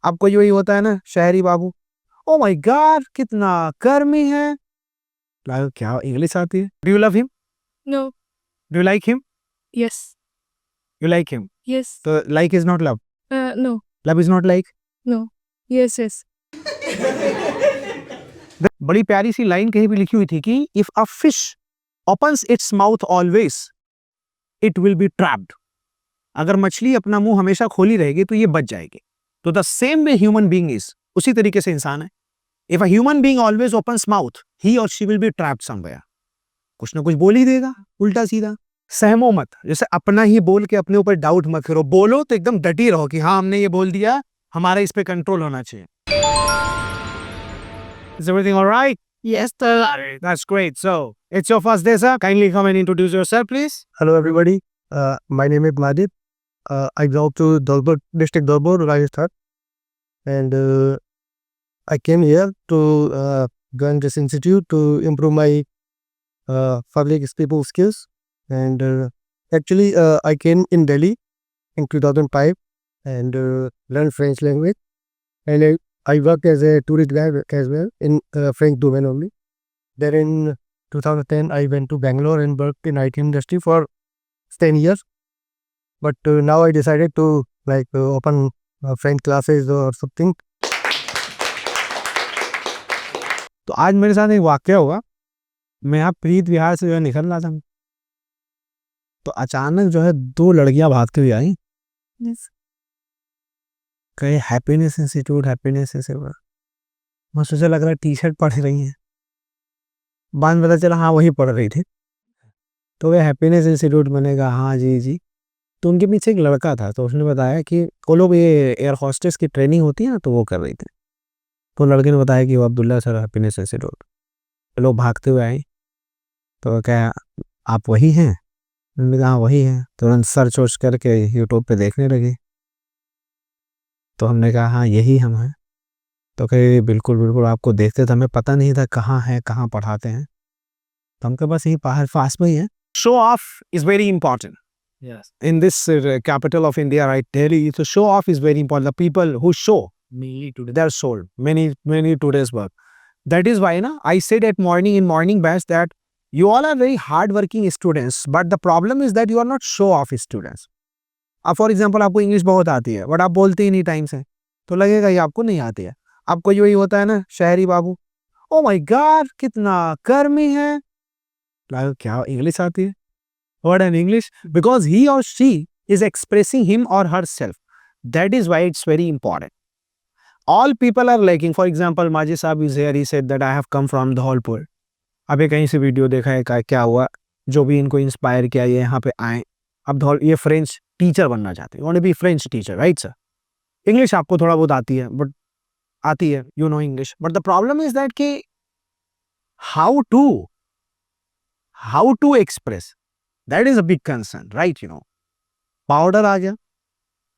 आपको यही होता है ना शहरी बाबू, ओ माय गॉड कितना गर्मी है। क्या इंग्लिश आती है? Do you love him? No. Do you like him? Yes. You like him? Yes. तो like is not love, No. Love is not like. No. Yes. Yes. बड़ी प्यारी सी लाइन कहीं भी लिखी हुई थी कि if a fish opens its mouth always it will be trapped। अगर मछली अपना मुंह हमेशा खोली रहेगी तो ये बच जाएगी। तो the same way human being is, उसी तरीके से इंसान है। If a human being always opens mouth he और she will be trapped somewhere. कुछ ना कुछ बोल ही देगा उल्टा सीधा। सहमो मत, जैसे अपना ही बोल के अपने ऊपर डाउट मत करो, बोलो तो एकदम डटी रहो कि हाँ हमने ये बोल दिया, हमारा इस पे कंट्रोल होना चाहिए। Is everything all right? Yes, sir. That's great. So, it's your first day, sir. Kindly come and introduce yourself, please. Hello everybody, my name is Madip. I belong to Dholpur district, Dholpur, Rajasthan, and I came here to join this institute to improve my public speaking skills. And actually, I came in Delhi in 2005 and learned French language. And I worked as a tourist guide as well in French domain only. Then in 2010, I went to Bangalore and worked in IT industry for 10 years. But now I decided to open French classes or something. तो आज मेरे साथ एक वाक्य हुआ। मैं यहाँ प्रीत विहार से जो है निकल रहा था, तो अचानक जो है दो लड़कियां भागती हुई आई। Yes. कहे हैप्पीनेस इंस्टीट्यूट, हैप्पीनेस इंस्टीट्यूट। मैं सोचा लग रहा है टी शर्ट पढ़ रही हैं, बाद में पता चला हाँ वही पढ़ रही थी। तो वे हैप्पीनेस इंस्टीट्यूट, मैंने कहा हाँ जी जी। तो उनके पीछे एक लड़का था, तो उसने बताया कि वो लोग ये एयर हॉस्टेस की ट्रेनिंग होती है ना, तो वो कर रही थी। तो लड़के ने बताया कि वो अब्दुल्ला सर हैप्पीनेस इंस्टीट्यूट। लोग भागते हुए आए, तो क्या आप वही हैं? मैंने कहा हाँ वही है। तुरंत सर्च वर्च करके यूट्यूब पे देखने लगे, तो हमने कहा हाँ यही हम हैं। तो कहे बिल्कुल बिल्कुल, आपको देखते थे हमें पता नहीं था कहाँ है, कहाँ पढ़ाते हैं। तो हमके पास यही बाहर पास में ही है। Show off is very important. Yes. In this capital of India, right, Delhi, so show off is very important. The people who show Mainly today. their soul, many today's work. That is why na, I said at morning batch that you all are very hard working students, but the problem is that you are not show off students. अब for example आपको English बहुत आती है, but आप बोलते ही नहीं time से, तो लगेगा ये आपको नहीं आती है। आपको यही होता है ना शहरी बाबू, ओ माय गॉड कितना गर्मी है। क्या इंग्लिश आती है? Word in English, because he or she is expressing him or herself. That is why it's very important. All people are liking. For example, Majid Saab is here. He said that I have come from Dholpur. अबे कहीं से video देखा है क्या हुआ, जो भी इनको इंस्पायर किया ये यहाँ पे आए। अब ये फ्रेंच टीचर बनना चाहते हैं, want to be French teacher, right sir? English आपको थोड़ा बहुत आती है, बट आती है, you know English, but the problem is that कि how to express, that is a big concern, right? You know, powder आ गया,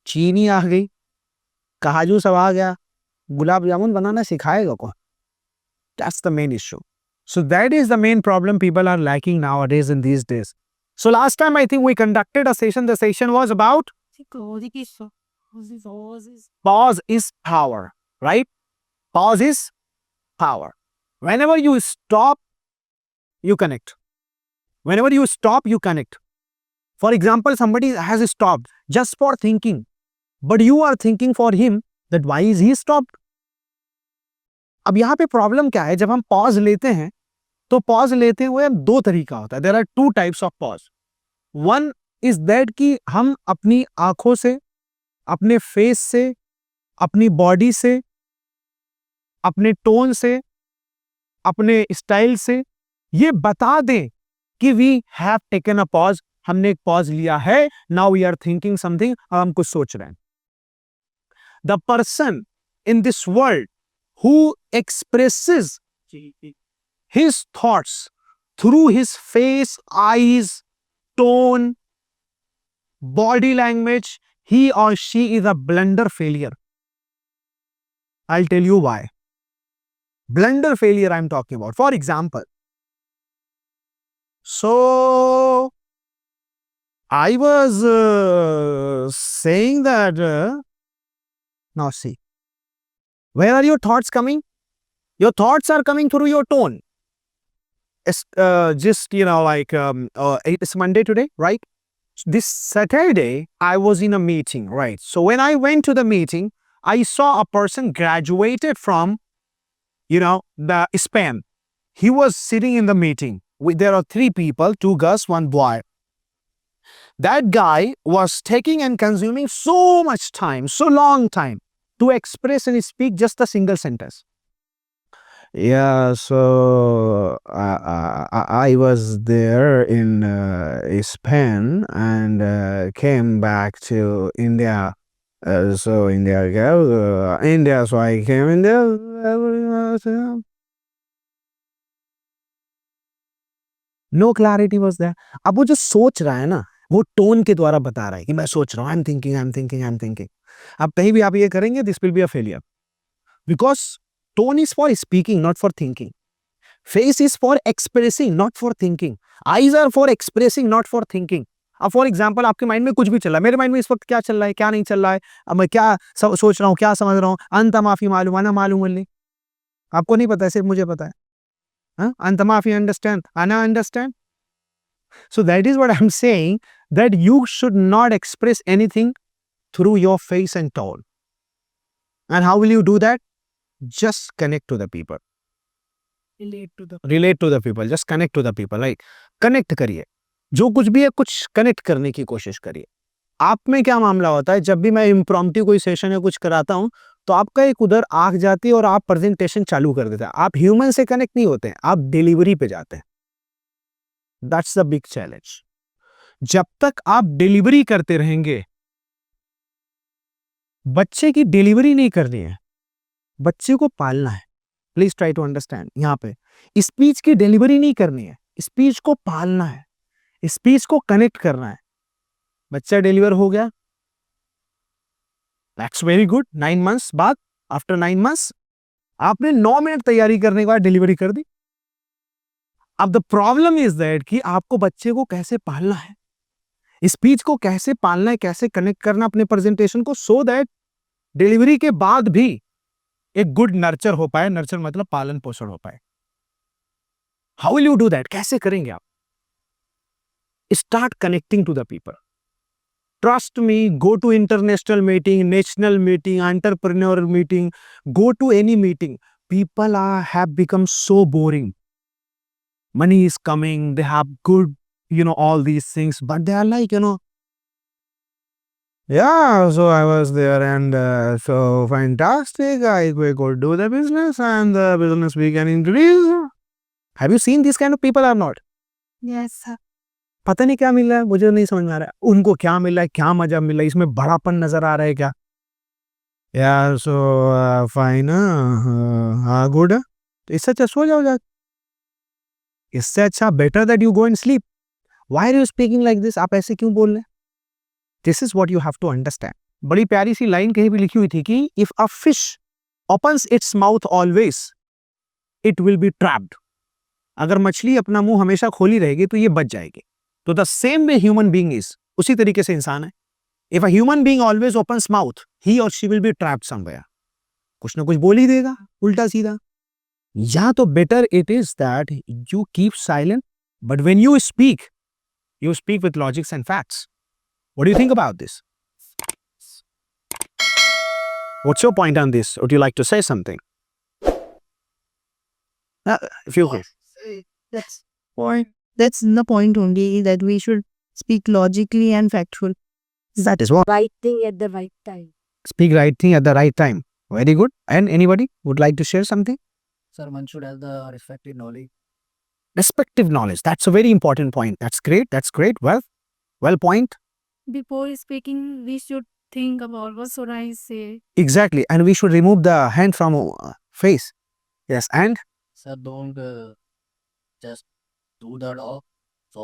चीनी आ गई, काजू सब आ गया, गुलाब जामुन बनाना सिखाएगा कौन? That's the main issue. So that is the main problem people are lacking nowadays in these days. So last time I think we conducted a session. The session was about pause is power, right? Pause is power. Whenever you stop, you connect. Whenever you stop, you connect. For example, somebody has stopped just for thinking, but you are thinking for him that why is he stopped? अब यहाँ पे problem क्या है, जब हम pause लेते हैं तो पॉज लेते हुए दो तरीका होता है। There are two types of pause. One is that कि हम अपनी आंखों से, अपने फेस से, अपनी बॉडी से, अपने टोन से, अपने स्टाइल से ये बता दें कि we have taken a pause, हमने एक पॉज लिया है, now we are thinking something, अब हम कुछ सोच रहे हैं। The person in this world who expresses his thoughts through his face, eyes, tone, body language, he or she is a blunder failure. I'll tell you why. Blunder failure I'm talking about. For example, so I was saying that now see, Where are your thoughts coming? Your thoughts are coming through your tone. It's just, it's Monday today, right? This Saturday, I was in a meeting, right? So when I went to the meeting, I saw a person graduated from, the Spain. He was sitting in the meeting. There are 3 people, 2 girls, 1 boy. That guy was taking and consuming so much time, so long time to express and speak just a single sentence. Yeah, so I was there in Spain and came back to India. So India, so I came India. No clarity was there. अब वो जो सोच रहा है ना, वो tone के द्वारा बता रहा है कि मैं सोच रहा हूँ, आई एम थिंकिंग. अब कहीं भी आप ये करेंगे, this will be a failure, because tone is for speaking, not for thinking. Face is for expressing, not for thinking. Eyes are for expressing, not for thinking. अब फॉर एग्जाम्पल, आपके mind में कुछ भी चल रहा है, मेरे माइंड में इस वक्त क्या चल रहा है, क्या नहीं चल रहा है, अब मैं क्या सोच रहा हूँ, क्या समझ रहा हूँ, अंत माफी मालूम आना मालूम नहीं. आपको नहीं पता है, सिर्फ मुझे पता है. अंत माफी अंडरस्टैंड, आना understand. So that is what I'm saying, that you should not express anything through your face and tone. And how will you do that? Just connect to the people. Relate to the people. Just connect to the people. Like, connect करिए. जो कुछ भी है, कुछ connect करने की कोशिश करिए. आप में क्या मामला होता है, जब भी मैं इम्प्रॉम्प्टू कोई सेशन या कुछ कराता हूं, तो आपका एक उधर आंख जाती है और आप प्रेजेंटेशन चालू कर देते हैं. आप ह्यूमन से कनेक्ट नहीं होते हैं, आप डिलीवरी पे जाते हैं. That's the big challenge. जब तक आप डिलीवरी करते रहेंगे, बच्चे की डिलीवरी नहीं करनी है, बच्चे को पालना है. Please try to understand. यहां पे स्पीच की डिलीवरी नहीं करनी है, स्पीच को पालना है, स्पीच को कनेक्ट करना है. बच्चा डिलीवर हो गया, दैट्स वेरी गुड. 9 months बाद, आफ्टर 9 months, आपने 9 मिनट तैयारी करने के बाद डिलीवरी कर दी. अब द प्रॉब्लम इज दैट कि आपको बच्चे को कैसे पालना है, स्पीच को कैसे पालना है, कैसे कनेक्ट करना अपने प्रेजेंटेशन को, सो दैट डिलीवरी के बाद भी एक गुड नर्चर हो पाए. नर्चर मतलब पालन पोषण हो पाए. How will you do that? कैसे करेंगे आप? Start connecting to the people. Trust me, go to international meeting, national meeting, entrepreneur meeting, go to any meeting. People have become so boring. Money is coming, they have good, all these things, but they are like, yeah, so I was there and so fantastic. We could do the business and the business we can increase. Have you seen these kind of people or not? Yes, sir. पता नहीं क्या मिल रहा है, मुझे नहीं समझ में आ रहा है. उनको क्या मिल रहा है, क्या मजा मिल रहा है, इसमें बड़ापन नजर आ रहा है क्या? Yeah, so fine. हाँ, good. तो इससे अच्छा सो जाओ जाके. इससे अच्छा better that you go and sleep. Why are you speaking like this? आप ऐसे क्यों बोल रहे हैं? This is what you have to understand. बड़ी प्यारी सी लाइन कहीं भी लिखी हुई थी कि if a fish opens its mouth always, it will be trapped. अगर मछली अपना मुंह हमेशा खोली रहेगी तो ये बच जाएगी. तो the same way human being is, उसी तरीके से इंसान है. If a human being always opens mouth, he और she will be trapped somewhere. कुछ ना कुछ बोल ही देगा उल्टा सीधा. या तो better it is that you keep silent, but when you speak with logics and facts. What do you think about this? What's your point on this? Would you like to say something? If you could. That's the point only, that we should speak logically and factual. That is what. Right thing at the right time. Speak right thing at the right time. Very good. And anybody would like to share something? Sir, one should have the respective knowledge. Respective knowledge. That's a very important point. That's great. That's great. Well point. Before speaking, we should think about what should I say. Exactly. And we should remove the hand from face. Yes. And Sir, don't just do the talk. So,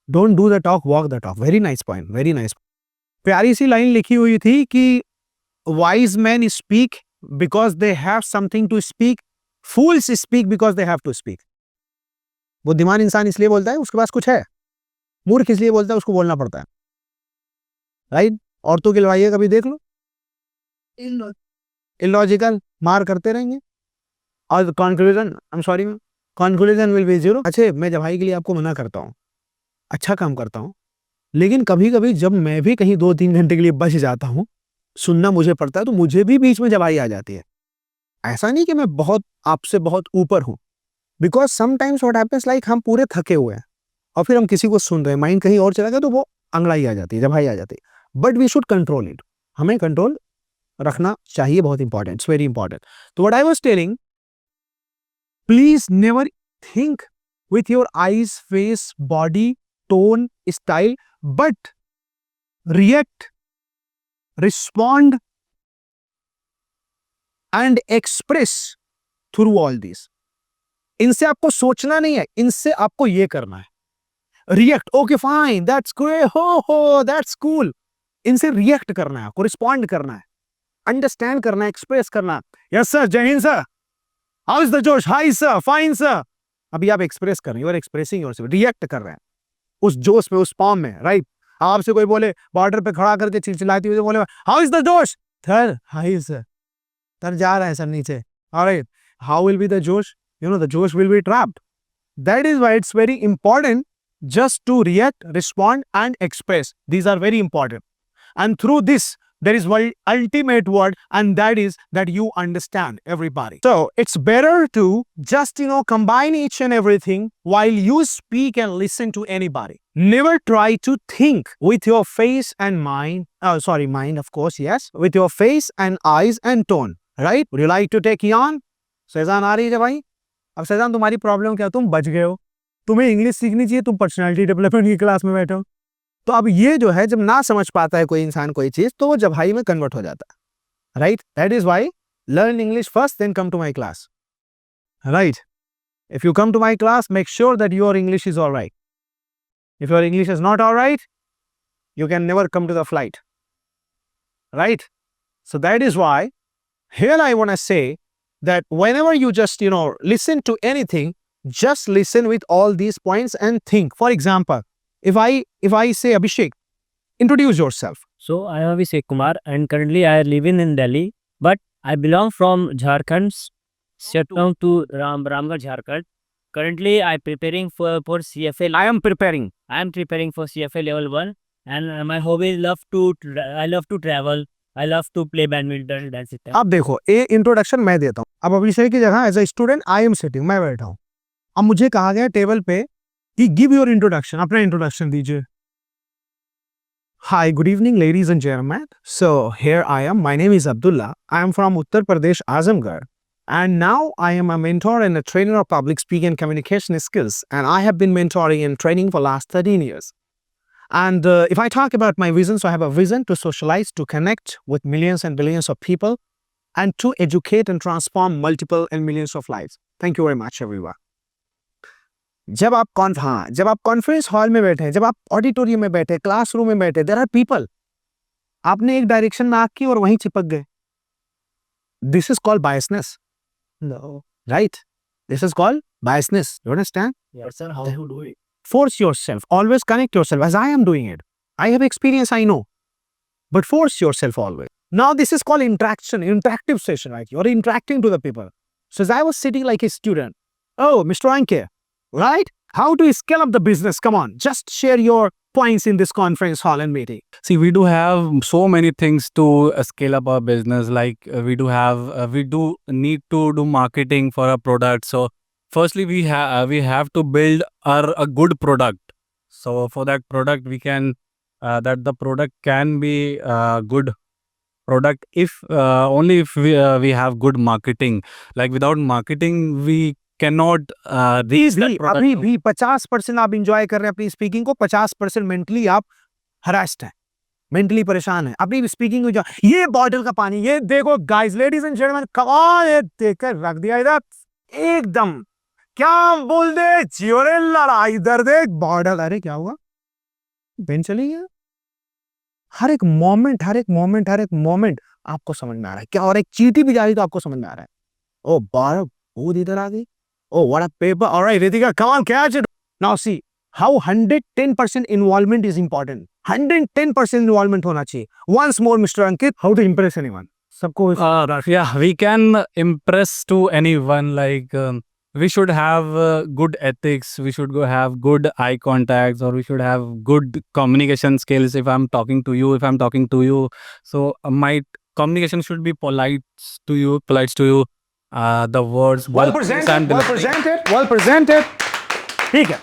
don't do the talk, walk the talk. Very nice point. Very nice. प्यारी सी line लिखी हुई थी कि wise men speak because they have something to speak. Fools speak because they have to speak. बुद्धिमान इंसान इसलिए बोलता है उसके पास कुछ है. मूर्ख इसलिए बोलता है उसको बोलना पड़ता है. राइट? औरतों की लड़ाई कभी देख लो. इलॉजिकल मार करते रहेंगे और conclusion, I am sorry, conclusion will be zero. अच्छा, मैं जब भाई के लिए आपको मना करता हूँ, अच्छा काम करता हूँ, लेकिन कभी कभी जब मैं भी कहीं 2-3 घंटे के लिए बच जाता हूँ, सुनना मुझे पड़ता है, तो मुझे भी बीच में जवाई आ जाती है। ऐसा नहीं कि मैं बहुत आपसे बहुत ऊपर हूँ, because sometimes what happens like हम पूरे थके हुए हैं और फिर हम किसी को सुन रहे हैं, माइंड कहीं और चला गया, तो वो अंगड़ाई आ जाती है, जवाई आ जाती है। But we should control it, हमें कंट्रोल रखना चाहिए, बहुत इंपॉर्टेंट, इट्स वेरी इंपॉर्टेंट। तो what I was telling, please never think with your eyes, face, body, tone, style, but react, respond, and express through all these. इनसे आपको सोचना नहीं है, इनसे आपको ये करना है, react, okay fine, that's great, हो दैट्स कूल। इनसे रिएक्ट करना है, आपको रिस्पॉन्ड करना है, अंडरस्टैंड करना है, एक्सप्रेस करना है। यस सर, जय हिंद सर, हाउ इज द जोश, हाई सर, फाइन सर। अभी आप एक्सप्रेस कर रहे हैं, you are expressing yourself, react कर रहे हैं उस जोश में, उस फॉर्म में, राइट। आपसे कोई बोले बॉर्डर पे खड़ा करके चिल्लाती हुई बोले हाउ इज द जोश, सर हाई सर, सर जा रहा है सर नीचे, alright, how will be the जोश, यू नो द जोश will be trapped. That is why it's very important just to react, respond, and express. These are very important. And through this, there is one ultimate word, and that is that you understand everybody. So it's better to just, combine each and everything while you speak and listen to anybody. Never try to think with your face and mind. Mind, of course, yes. With your face and eyes and tone, right? Would you like to take on? Sezan आ रही है भाई? अब सैजान तुम्हारी problem क्या, तुम बच गए हो, तुम्हें इंग्लिश सीखनी चाहिए, तुम पर्सनालिटी डेवलपमेंट की क्लास में बैठे हो। तो अब ये जो है, जब ना समझ पाता है कोई इंसान कोई चीज, तो वो जवाई में कन्वर्ट हो जाता है, right. That is why learn English first, then come to my class, right. If you come to my class, make sure that your English is alright. If your English is not alright, you can never come to the flight, right? So that is why here I want to say that whenever you just listen to anything, just listen with all these points and think. For example, if I say Abhishek, introduce yourself. So I am Abhishek Kumar and currently I live in Delhi, but I belong from Jharkhand, Chattogram to Ramgarh, Jharkhand. Currently I preparing for CFA. I am preparing. I am preparing for CFA level 1 and my hobby is I love to travel. I love to play badminton, that's it. अब देखो, ये introduction मैं देता हूँ। अब अभिषेक की जगह as a student I am sitting, मैं बैठा हूँ। अब मुझे कहा गया टेबल पे कि गिव योर इंट्रोडक्शन, अपना इंट्रोडक्शन दीजिए। Hi, good evening, ladies and gentlemen. So here I am. My name is Abdullah. I am from Uttar Pradesh, Azamgarh, and now I am a mentor and a trainer of public speaking and communication skills. And I have been mentoring and training for last 13 years. And if I talk about my vision, so I have a vision to socialize, to connect with millions and billions of people, and to educate and transform multiple and millions of lives. Thank you very much, everyone. जब आप conference hall में बैठे, जब आप auditorium में बैठे, classroom में बैठे, देयर आर पीपल, आपने एक डायरेक्शन में आंख की और वहीं चिपक गए, this is called biasness, right? This is called biasness, you understand? But sir, how to do it? Force yourself, always connect yourself, as I am doing it. I have experience, I know, but force yourself always. Now this is called interaction, interactive session, right? You're interacting to the people. So as I was sitting like a student, oh, Mr. Anke, right? How to scale up the business? Come on, just share your points in this conference hall and meeting. See, we do have so many things to scale up our business. Like we do need to do marketing for our product. So firstly, we have to build a good product. So for that product, we can that the product can be a good product if only if we have good marketing. Like without marketing, we cannot reach that product. अभी भी 50% आप enjoy कर रहे हैं अपनी speaking को, 50% mentally आप harassed हैं, मेंटली परेशान है अपनी स्पीकिंग को। ये बॉटल का पानी, ये देखो guys, ladies and gentleman, come on, ये देखकर रख दिया इधर, एकदम क्या बोल दे, चियोरे लड़ा, इधर देख बॉटल, अरे क्या हुआ, पेन चली गया। हर एक मोमेंट आपको समझ में आ रहा है क्या, और एक चींटी भी जा रही तो आपको समझ में आ रहा है, ओ बारह बूंद इधर आ गई, oh what a paper, all right Ritika, come on, catch it. Now see how 110% involvement is important, 110% involvement होना चाहिए. Once more Mr. Ankit, how to impress anyone? सबको Yeah, we can impress to anyone. Like we should have good ethics. We should go have good eye contacts, or we should have good communication skills. If I'm talking to you, so my communication should be polite to you. The words well placed presented, well presented, well presented. ठीक है.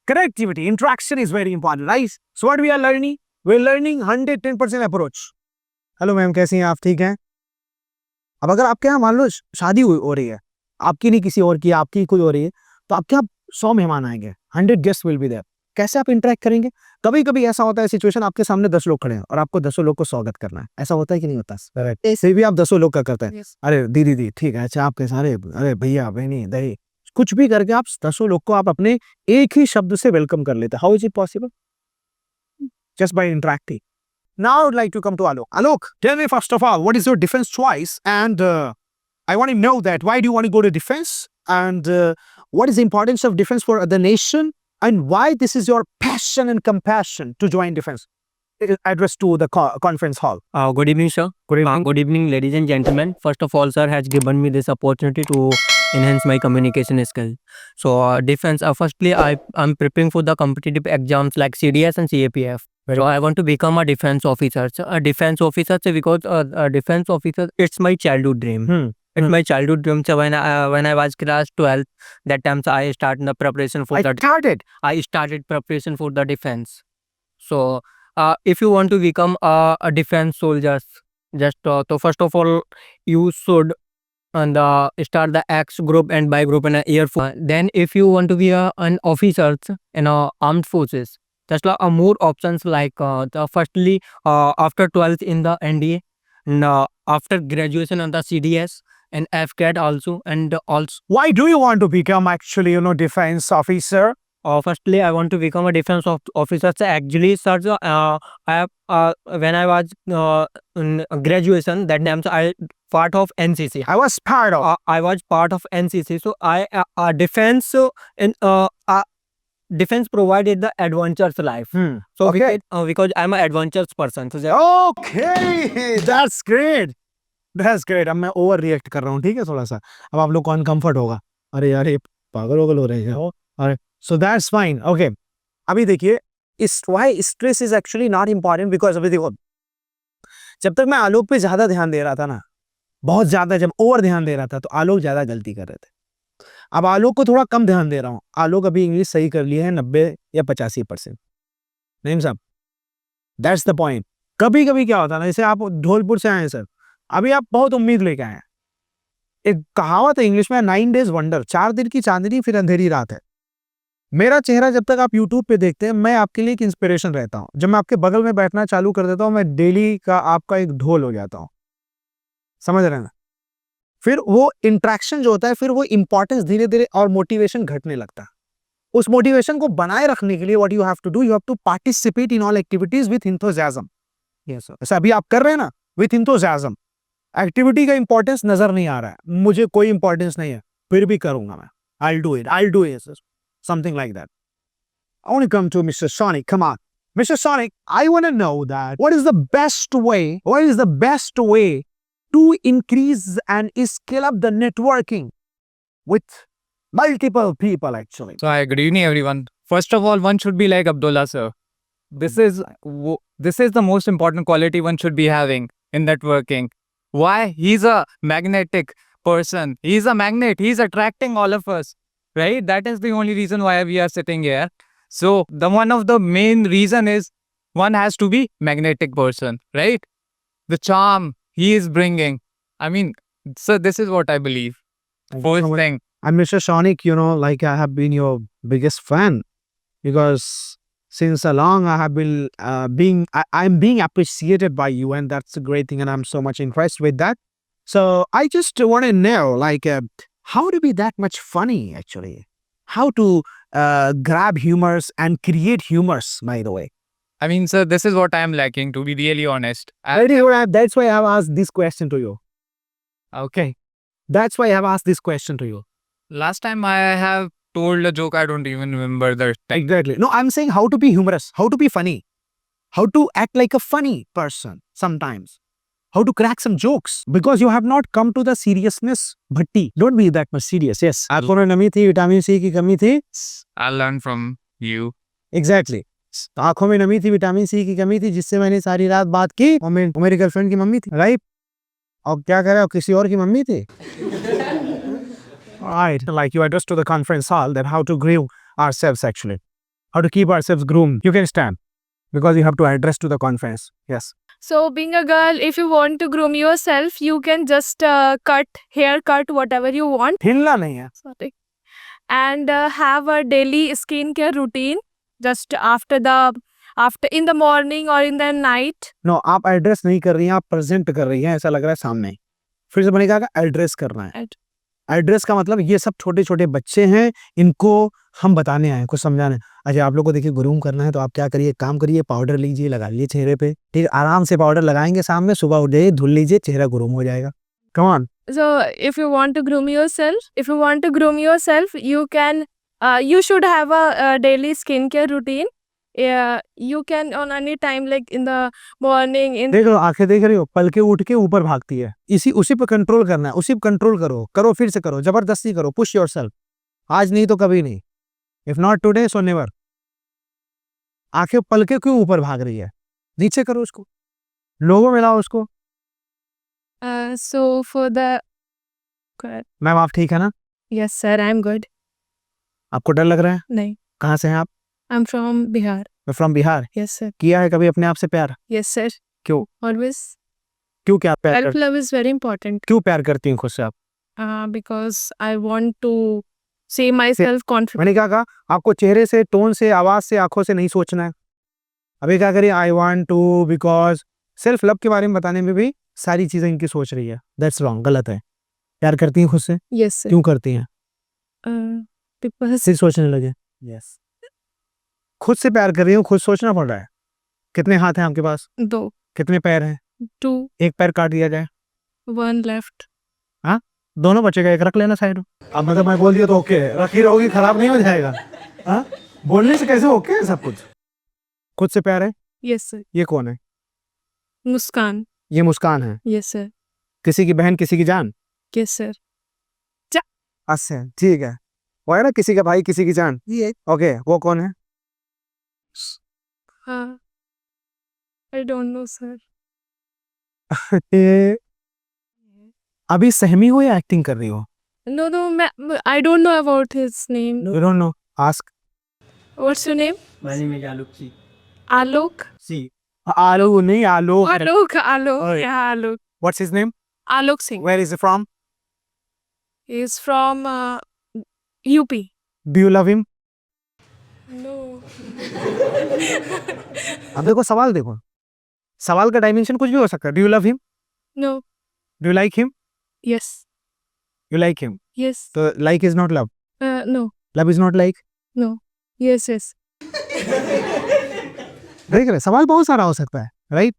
Connectivity, interaction is very important, right? So what we are learning? We're learning 110% approach. Hello ma'am, कैसी हैं आप? ठीक हैं? अब अगर आपके यहाँ मान लो शादी हो रही है, आपकी नहीं किसी और की, आपकी कोई हो रही है, तो आपके यहाँ 100 मेहमान आएंगे, 100 गेस्ट विल बी देयर. कैसे आप इंटरेक्ट करेंगे? कभी कभी ऐसा होता है सिचुएशन, आपके सामने 10 लोग खड़े हैं और आपको 10 लोग को स्वागत करना है. ऐसा होता है कि नहीं होता? ऐसे भी आप 10 लोग का करते हैं. अरे दीदी ठीक है, अच्छा आपके सारे, अरे भैया बहनी दही, कुछ भी करके आप 10 लोग को आप अपने एक ही शब्द से वेलकम कर लेते हैं. How is it possible? Just by interacting. Now I would like to come to Alok. Alok, tell me first of all, what is your defense choice? And I want to know that why do you want to go to defense? And what is the importance of defense for the nation? And why this is your passion and compassion to join defense? It is addressed to the conference hall. Good evening, sir. Good evening. Good evening, ladies and gentlemen. First of all, sir has given me this opportunity to enhance my communication skill. So, defense. Firstly, I'm preparing for the competitive exams like CDS and CAPF. So I want to become a defense officer. So, a defense officer, because a defense officer, it's my childhood dream. It's my childhood dream. So when I was class 12, that time I started the preparation for I started preparation for the defense. So if you want to become a defense soldier, just so first of all you should and start the X group and Y group in Air Force. Then if you want to be an officer in armed forces, just more options like firstly after 12th in the NDA, and after graduation on the CDS and FCAT also, and also Why do you want to become actually, defense officer? firstly I want to become a defense officer. So actually, sir, when I was in graduation, that time I part of NCC. I was part of. I was part of NCC. So I defense in defense provided the adventures life. So Okay. because I'm an adventures person. So Okay, that's great. That's great. अब मैं over react कर रहा हूँ, ठीक है, थोड़ा सा. अब आप लोग को अनकंफर्ट होगा. अरे यार ये पागल हो रहे हैं. अरे so that's fine. Okay. अभी देखिए, इस why stress is actually not important because अभी देखो, जब तक मैं आलोक पे ज्यादा ध्यान दे रहा था ना, बहुत ज्यादा जब ओवर ध्यान दे रहा था, तो आलोक ज्यादा गलती कर रहे थे. अब आलोक को थोड़ा कम ध्यान दे रहा हूँ. आलोक अभी इंग्लिश सही कर लिए है 90 या 85%. नहीं साहब, दैट्स द पॉइंट. कभी कभी क्या होता है ना, जैसे आप धौलपुर से आए हैं सर, अभी आप बहुत उम्मीद लेके आए हैं. एक कहावत है इंग्लिश में, 9 days वंडर, 4 दिन की चांदनी फिर अंधेरी रात है. मेरा चेहरा जब तक आप यूट्यूब पे देखते हैं, मैं आपके लिए एक इंस्पिरेशन रहता हूँ. जब मैं आपके बगल में बैठना चालू कर देता हूँ, मैं डेली का आपका एक ढोल हो जाता हूँ. समझ रहे हैं ना? फिर वो इंट्रैक्शन जो होता है, फिर वो इंपॉर्टेंस धीरे धीरे और मोटिवेशन घटने लगता है. उस मोटिवेशन को बनाए रखने के लिए what you have to do, you have to participate in all activities with enthusiasm. yes sir. ऐसा अभी आप कर रहे हैं ना, विथ एंथुसियाज्म. एक्टिविटी का इंपॉर्टेंस नजर नहीं आ रहा है, मुझे कोई इंपॉर्टेंस नहीं है, फिर भी करूंगा मैं. I'll do it, something like that. I want to come to Mr. Sonic. Come on, Mr. Sonic, I want to know that what is the best way to increase and scale up the networking with multiple people actually. So, hi, good evening, everyone. First of all, one should be like Abdullah, sir. This is the most important quality one should be having in networking. Why? He's a magnetic person. He's a magnet. He's attracting all of us, right? That is the only reason why we are sitting here. So, one of the main reason is one has to be magnetic person, right? The charm he is bringing. I mean, so this is what I believe. First thing. And Mr. Sonic, like I have been your biggest fan because since long I have been I'm being appreciated by you, and that's a great thing, and I'm so much impressed with that. So I just want to know, like, how to be that much funny actually, how to grab humors and create humors. By the way, I mean, sir, this is what I am lacking, to be really honest. that's why I've asked this question to you. Okay. That's why I've asked this question to you. Last time I have told a joke, I don't even remember the time. Exactly. No, I'm saying how to be humorous, how to be funny, how to act like a funny person sometimes, how to crack some jokes because you have not come to the seriousness bhatti. Don't be that much serious. Yes, आंखों में नमी थी, vitamin C की कमी थी. I learned from you. Exactly. तो आंखों में नमी थी, विटामिन सी की कमी थी, जिससे मैंने सारी रात बात की और मेरी गर्लफ्रेंड की मम्मी थी, राइट? और क्या करे, किसी और की मम्मी थी. Right, like you address to the conference hall that how to groom ourselves actually, how to keep ourselves groomed. You can stand because you have to address to the conference. Yes. So being a girl, if you want to groom yourself, you can just cut whatever you want. हिलना नहीं है. Sorry. And have a daily skincare routine just after in the morning or in the night. No, आप address नहीं कर रही हैं, आप present कर रही हैं, ऐसा लग रहा है सामने. फिर से मैंने कहा एड्रेस करना है. एड्रेस का मतलब ये सब छोटे छोटे बच्चे हैं, इनको हम बताने आए, कुछ समझाने. अच्छा, आप लोग को देखिए ग्रूम करना है तो आप क्या करिए, काम करिए, पाउडर लीजिए, लगा लीजिए चेहरे पे. ठीक, आराम से पाउडर लगाएंगे, शाम में सुबह उठ जाइए, धुल लीजिए, चेहरा ग्रूम हो जाएगा. Come on. So if you want to groom yourself, you can you should have a daily skincare routine. You can on any time, like in the morning. देख लो, आंखें देख रही हो, पल के उठ के ऊपर भागती है. उसी पे कंट्रोल करना है, उसी पे कंट्रोल करो, फिर से करो, जबरदस्ती करो, पुश योरसेल्फ. आज नहीं तो कभी नहीं. If not today so never. आंखें पल के क्यों ऊपर भाग रही है, नीचे करो उसको, लोगों में लाओ उसको. So for the मैम आप ठीक है ना? yes sir, I'm good. आपको डर लग रहा है? नहीं, कहाँ से हैं आप? I'm from Bihar. From Bihar. Yes sir. किया है कभी अपने आप से प्यार? Yes sir. क्यों? Always. क्यों क्या प्यार Self love is very important. क्यों प्यार करती हैं खुद से आप? Because I want to see myself confident. मैंने क्या कहा, आपको चेहरे से, टोन से, आवाज से, आंखों से नहीं सोचना है. अभी क्या करिए, I want to, because self love के बारे में बताने में भी सारी चीजें इनकी सोच रही है. दैट्स रॉन्ग, गलत है. प्यार करती हैं खुद से? Yes sir. क्यों करती हैं? Because सिर्फ सोचने लगे. यस, खुद से प्यार कर रही हूँ, खुद सोचना पड़ रहा है. कितने हाथ हैं आपके पास? 2, कितने पैर हैं? 2, एक पैर काट दिया जाए, 1 left. दोनों बचेगा, एक रख लेना साइड. अब मतलब मैं बोल दिया तो ओके, रखी रहोगी, खराब नहीं हो जाएगा. हाँ, बोलने से कैसे ओके है सब कुछ. खुद से प्यार है. Yes sir. ये कौन है? Muskan. ये मुस्कान है. Yes sir. किसी की बहन, किसी की जान. Yes sir. अच्छा, ठीक है. वो है ना, किसी का भाई, किसी की जान. ओके, वो कौन है? I don't know sir. ये अभी सहमी हो या एक्टिंग कर रही हो? No, I don't know about his name. You don't know, ask. What's your name? My name is Alok Ji. Alok? See. आलो नहीं, आलो. Alok. Alright. Yeah, Alok. What's his name? Alok Singh. Where is he from? He's from UP. Do you love him? No. अब देखो, सवाल देखो, सवाल का dimension कुछ भी हो सकता है. Do you love him? No. Do you like him? Yes. You like him. Yes. तो like is not love, No. Love is not like. No. Yes. देख रहे, सवाल बहुत सारा हो सकता है, right?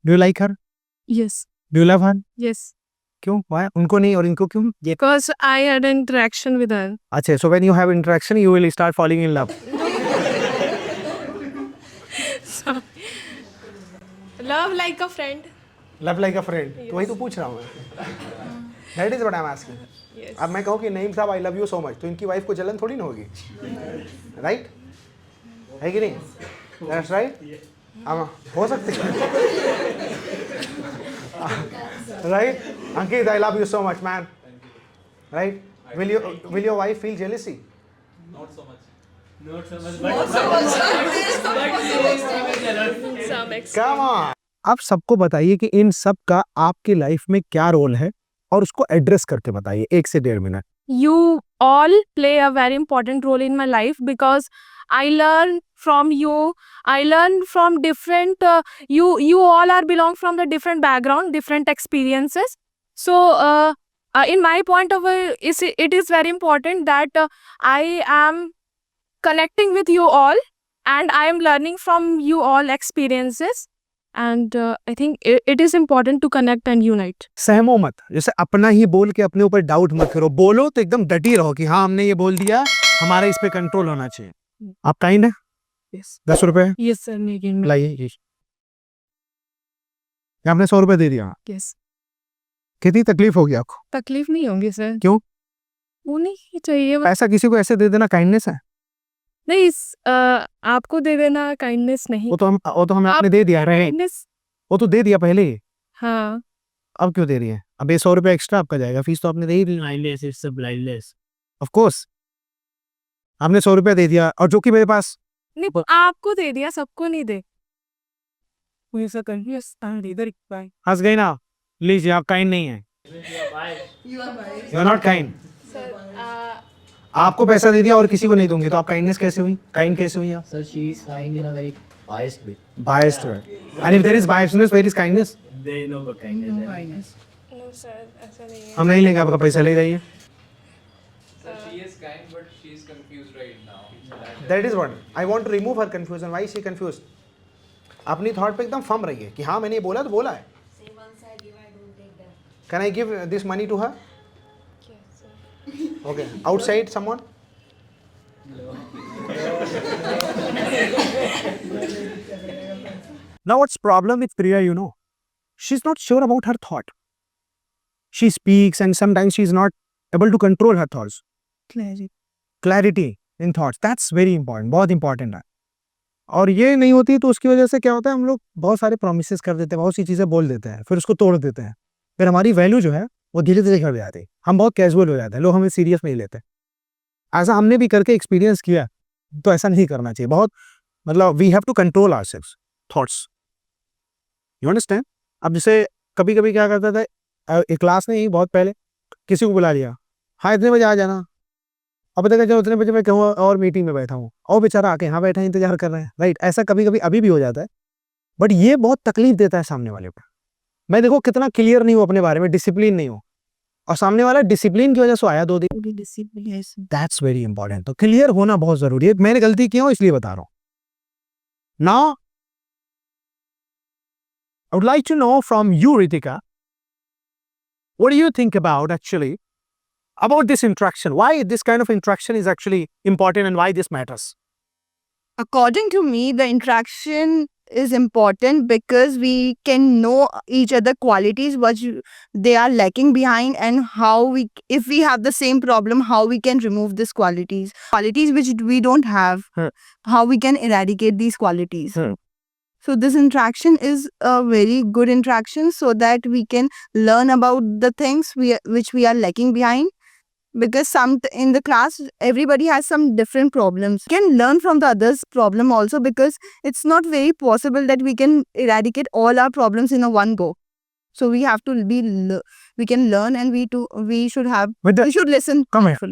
Do you like her? Yes. Do you love her? Yes. क्यों? Why? उनको नहीं और इनको क्यों? ये Because I had an interaction with her. अच्छा, so when you have interaction you will start falling in love. Love like a friend. Love like a friend. तो वही तो पूछ रहा हूँ मैं. That is what I'm asking. Yes. अब मैं कहूँ कि नईम साहब I love you so much, तो इनकी वाइफ को जलन थोड़ी ना होगी, राइट? है कि नहीं? That's right. अब हो सकती है, right? Ankit, I love you so much man, right? Will your wife feel jealousy? Some extent. Come on. आप सबको बताइए कि इन सब का आपकी लाइफ में क्या रोल है और उसको एड्रेस करके बताइए 1 से 1.5 minute. You all play a very important role in my life because I learn from you. I learn from different. You all are belong from the different background, different experiences. So, in my point of view, it is very important that I am connecting with you all, and I am learning from you all experiences. And I think it is important to connect and unite. सहमो मत, जैसे अपना ही बोल के अपने ऊपर doubt मत करो. बोलो तो एकदम डटी रहो कि हाँ हमने ये बोल दिया, हमारा इस पे कंट्रोल होना चाहिए. आप काइंड है? Yes. 10 रुपए Yes, sir. Making लाइए. कि आपने 100 रुपए दे दिया, यस कितनी तकलीफ होगी आपको? तकलीफ नहीं होगी सर क्यों? होनी ही चाहिए पैसा किसी को ऐसे दे देना काइंडनेस है? नहीं आपको दे देना काइंडनेस नहीं वो तो हमें आपने दे दिया है, काइंडनेस वो तो दे दिया पहले ही, हाँ अब क्यों दे रही है? अब ये 100 रुपए एक्स्ट्रा आपका जाएगा, फीस तो आपने दे ही दी। Blindness, it's a blindness. Of course आपने 100 रुपया दे दिया, और जो कि मेरे पास नहीं आपको दे दिया सबको नहीं दे इधर हंस गई ना, लीजिए आप काइंड नहीं है, यू आर नॉट काइंड। आपको पैसा दे दिया और किसी को नहीं दूंगी तो आप काइंडनेस कैसे हुई? काइंड कैसे हुई आप? Sir, she is lying in a very biased way. Biased way. And if there is biasness, where is kindness? There is no kindness. नो सर ऐसा नहीं है हम नहीं लेंगे आपका पैसा, ले जाइए। She is kind, but she is confused right now. That is what I want to remove her confusion. Why is she confused? अपनी थॉट पे एकदम फर्म रही है कि हाँ मैंने ये बोला तो बोला है। Can I give this money to her? Okay. Outside someone? Now what's problem with Priya, you know? She's not sure about her thought. She speaks and sometimes she's not able to control her thoughts. Clarity in thoughts. That's very important. बहुत important है। और ये नहीं होती तो उसकी वजह से क्या होता है, हम लोग बहुत सारे प्रोमिसेस कर देते हैं, बहुत सी चीज़ें बोल देते हैं, फिर उसको तोड़ देते हैं, फिर हमारी वैल्यू जो है वो धीरे धीरे घट जाती है, हम बहुत कैजुअल हो जाते हैं, लोग हमें सीरियस नहीं लेते। ऐसा हमने भी करके एक्सपीरियंस किया, तो ऐसा नहीं करना चाहिए। बहुत मतलब we have to control ourselves thoughts, you understand. अब जैसे कभी कभी क्या करता था, एक क्लास में ही बहुत पहले किसी को बुला लिया, हाँ इतने बजे आ जाना, अब पता क्या उतने बजे मैं कहूँ और मीटिंग में बैठा हूँ, और बेचारा आके यहाँ बैठा इंतजार कर रहे हैं, राइट। ऐसा कभी कभी अभी भी हो जाता है, बट ये बहुत तकलीफ देता है सामने वाले को। मैं देखो कितना क्लियर नहीं हूँ अपने बारे में, डिसिप्लिन नहीं हूँ, और सामने वाला डिसिप्लिन की वजह से आया 2 दिन। That's very important. तो क्लियर होना बहुत जरूरी है। मैंने गलती की हूँ इसलिए बता रहा हूँ। Now I would like to know from you, Ritika, what do you think about actually about this interaction? Why this kind of interaction is actually important and why this matters? According to me, the interaction is important because we can know each other qualities what they are lacking behind, and how we, if we have the same problem, how we can remove these qualities which we don't have, how we can eradicate these qualities. So this interaction is a very good interaction, so that we can learn about the things which we are lacking behind. Because in the class everybody has some different problems. We can learn from the others' problem also, because it's not very possible that we can eradicate all our problems in a one go. So we have to we can learn, and we should have, With the- we should listen Come here. carefully.